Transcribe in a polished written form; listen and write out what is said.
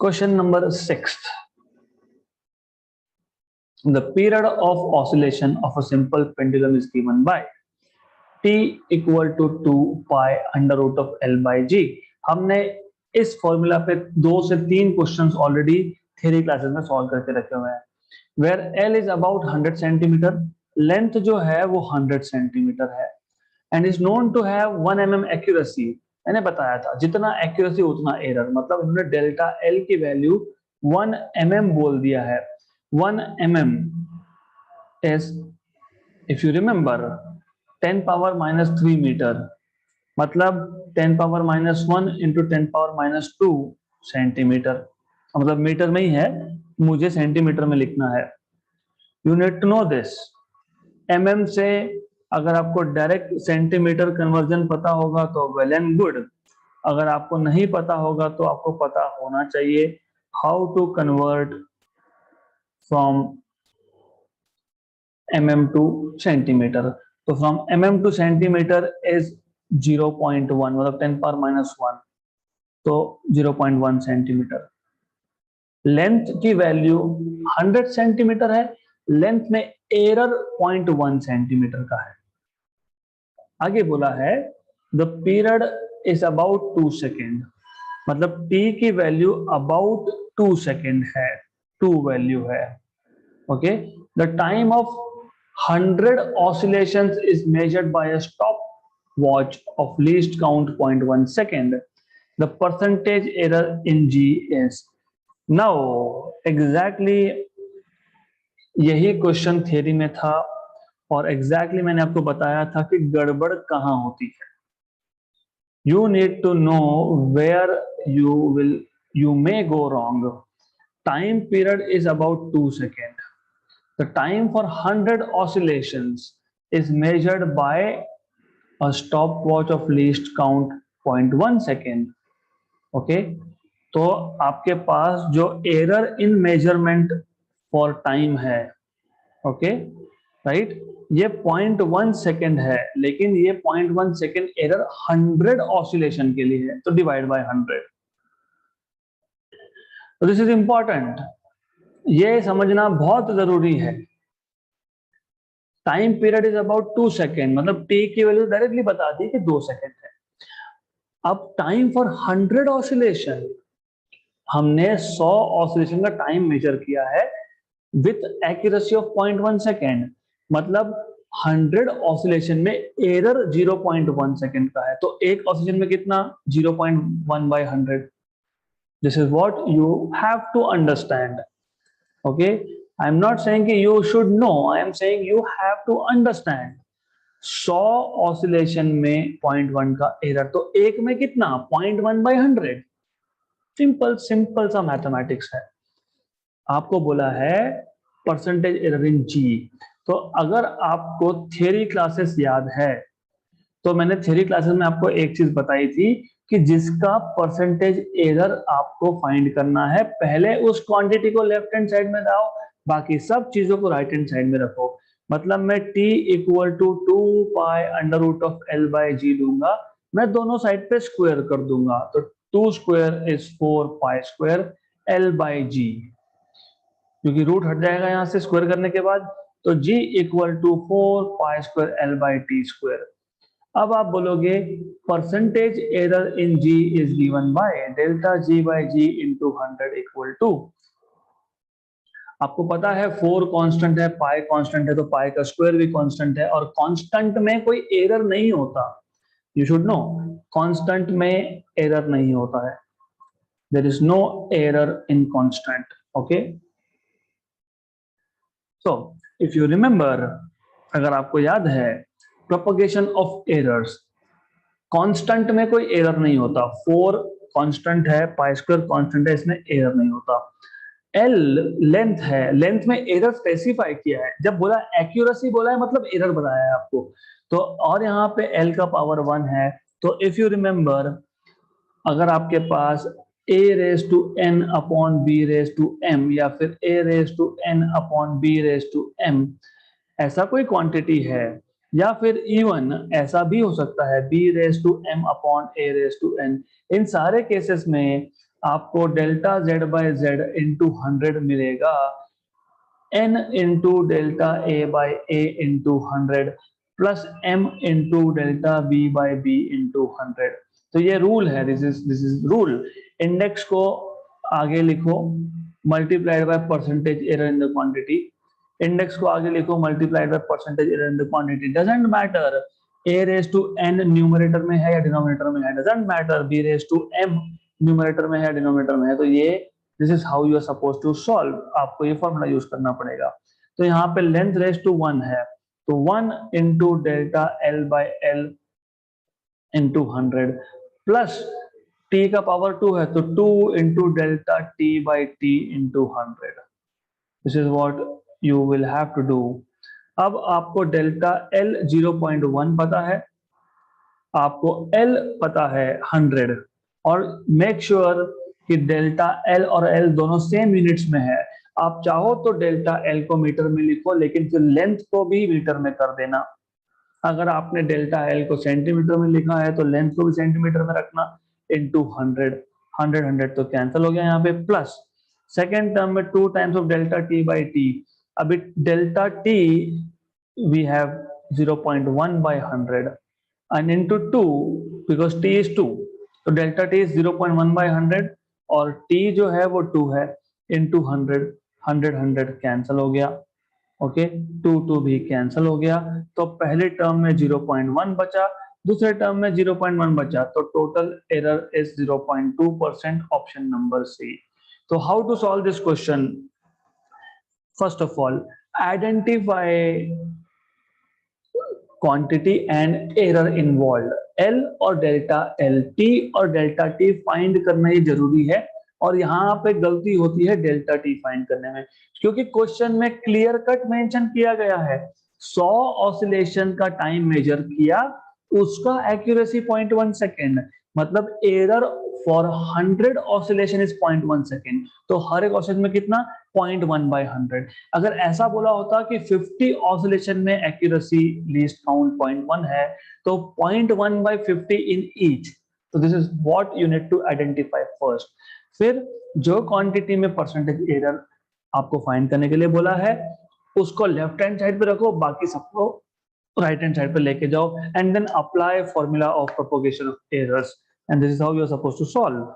Question number 6. The period of oscillation of a simple pendulum is given by t equal to 2 pi under root of L by G. हमने इस formula पे 2 से 3 questions already theory classes में solve करके रखे हुए हैं. Where L is about 100 centimetre, length जो है वो 100 सेंटीमीटर है and is known to have 1 mm accuracy. मैंने बताया था जितना एक्यूरेसी उतना एरर, मतलब इन्होंने डेल्टा L की वैल्यू 1 mm बोल दिया है. 1 mm is, if you remember, 10 power minus 3 metre, मतलब 10 power minus 1 into 10 power minus 2 centimetre. मतलब मीटर में ही है, मुझे सेंटीमीटर में लिखना है. You need to know this. mm से अगर आपको डायरेक्ट सेंटीमीटर कन्वर्जन पता होगा तो वेल एंड गुड. अगर आपको नहीं पता होगा तो आपको पता होना चाहिए how to convert from mm to centimetre. तो from mm to centimetre is 0.1, मतलब 10 पावर माइनस 1, तो 0.1 सेंटीमीटर. लेंथ की वैल्यू 100 सेंटीमीटर है, लेंथ में एरर 0.1 सेंटीमीटर का है. आगे बोला है the period is about 2 second, मतलब t की वैल्यू अबाउट 2 सेकेंड है, 2 वैल्यू है. Okay, the time of 100 oscillations is measured by a stopwatch of least count 0.1 second. The percentage error in G is. Now exactly यही question theory में था और exactly मैंने आपको बताया था कि गड़बड़ कहाँ होती है. You need to know where you may go wrong. Time period is about 2 seconds. The time for 100 oscillations is measured by a stopwatch of least count 0.1 second. Okay, तो आपके पास जो error in measurement for time है, okay, right, ये 0.1 second है, लेकिन ये 0.1 second error 100 oscillation के लिए है, तो डिवाइड बाय 100. तो दिस इज इंपॉर्टेंट, ये समझना बहुत जरूरी है. Time period is about 2 second, मतलब टी की वैल्यू डायरेक्टली बता दी कि 2 सेकेंड है. अब टाइम फॉर 100 ऑसिलेशन, हमने 100 ऑसिलेशन का टाइम मेजर किया है विथ एक्यूरेसी ऑफ 0.1 सेकेंड, मतलब 100 ऑसिलेशन में एरर 0.1 सेकेंड का है. तो एक ऑसिलेशन में कितना? 0.1 by 100. This is what you have to understand. Okay, I am not saying कि you should know, I am saying you have to understand. 100 oscillation में 0.1 का एरर, तो एक में कितना? 0.1 by 100. सिंपल सा मैथमेटिक्स है. आपको बोला है परसेंटेज एरर इन जी. तो अगर आपको थ्योरी क्लासेस याद है तो मैंने थ्योरी क्लासेस में आपको एक चीज बताई थी कि जिसका परसेंटेज एरर आपको फाइंड करना है, पहले उस क्वांटिटी को लेफ्ट हैंड साइड में लाओ, बाकी सब चीजों को राइट हैंड साइड में रखो. मतलब मैं t equal to 2 pi under root of L by g लूंगा, मैं दोनों साइड पे स्क्वायर कर दूंगा, तो 2 square is 4 pi square L by g, क्योंकि रूट हट जाएगा यहां से स्क्वायर करने के बाद. तो g equal to 4 pi square L by t square. अब आप बोलोगे percentage error in g is given by delta g by g into 100 equal to. आपको पता है 4 कांस्टेंट है, पाई कांस्टेंट है, तो पाई का स्क्वायर भी कांस्टेंट है, और कांस्टेंट में कोई एरर नहीं होता. यू शुड नो, कांस्टेंट में एरर नहीं होता है. There is no error in constant. Okay, so if you remember, अगर आपको याद है, प्रोपगेशन ऑफ एरर्स, कांस्टेंट में कोई एरर नहीं होता. 4 कांस्टेंट है, पाई स्क्वायर कांस्टेंट है, इसमें एरर नहीं होता. L लेंथ है, लेंथ में एरर स्पेसिफाई किया है. जब बोला एक्यूरेसी बोला है, मतलब एरर बताया है आपको. तो और यहाँ पे L का पावर 1 है. तो इफ यू रिमेंबर, अगर आपके पास a raise to n upon b raise to m, या फिर a raise to n upon b raise to m, ऐसा कोई क्वांटिटी है, या फिर इवन ऐसा भी हो सकता है b raise to m upon a raise to n, इन सारे केसेस में आपको delta z by z into 100 मिलेगा n into delta a by a into 100 plus m into delta b by b into 100। तो ये रूल है, this is rule. Index को आगे लिखो multiplied by percentage error in the quantity, index को आगे लिखो multiplied by percentage error in the quantity. Doesn't matter a raise to n numerator में है या डिनोमिनेटर में है, doesn't matter b raise to m numerator में है या डिनोमिनेटर में है। तो ये this is how you are suppose to solve, आपको ये फॉर्मूला यूज करना पड़ेगा। तो यहाँ पे लेंथ रेज टू 1 है, तो 1 into delta L by L into 100 plus t का पावर 2 है तो 2 into delta t by t into 100। This is what you will have to do. अब आपको डेल्टा एल 0.1 पता है, आपको एल पता है 100, और मेक श्योर कि डेल्टा एल और एल दोनों सेम यूनिट्स में है। आप चाहो तो डेल्टा एल को मीटर में लिखो, लेकिन फिर लेंथ को भी मीटर में कर देना। अगर आपने डेल्टा एल को सेंटीमीटर में लिखा है तो लेंथ को भी सेंटीमीटर में रखना, इंटू 100, 100 तो कैंसिल हो गया यहाँ पे, प्लस सेकेंड टर्म में 2 times of delta t by t. अभी delta t we have 0.1 by 100 and into 2 because t is 2, तो डेल्टा टी इज 0.1 by 100 और t जो है वो 2 है, into 100, 100 कैंसिल हो गया। ओके, 2 भी कैंसिल हो गया। तो पहले टर्म में 0.1 बचा, दूसरे टर्म में 0.1 बचा, तो total error is 0.2%, option number c. तो how to solve this question? First of all identify quantity and error involve. L और डेल्टा एल, टी और डेल्टा टी फाइंड करना ही जरूरी है, और यहाँ पे गलती होती है डेल्टा टी फाइंड करने में, क्योंकि क्वेश्चन में क्लियर कट मेंशन किया गया है 100 ऑसिलेशन का टाइम मेजर किया, उसका एक्यूरेसी 0.1 सेकेंड, मतलब error for 100 oscillation is 0.1 second. तो हर एक ऑसिलेशन में कितना? 0.1 by 100। अगर ऐसा बोला होता कि 50 ऑसिलेशन में एक्यूरेसी लीस्ट काउंट 0.1 है, तो 0.1 by 50 इन ईच। तो this is what you need to identify first. फिर जो क्वांटिटी में परसेंटेज एरर आपको फाइंड करने के लिए बोला है, उसको लेफ्ट हैंड साइड पे रखो, बाकी सबको राइट हैंड साइड पे लेके जाओ, and then apply formula of propagation of errors, and this is how you are supposed to solve.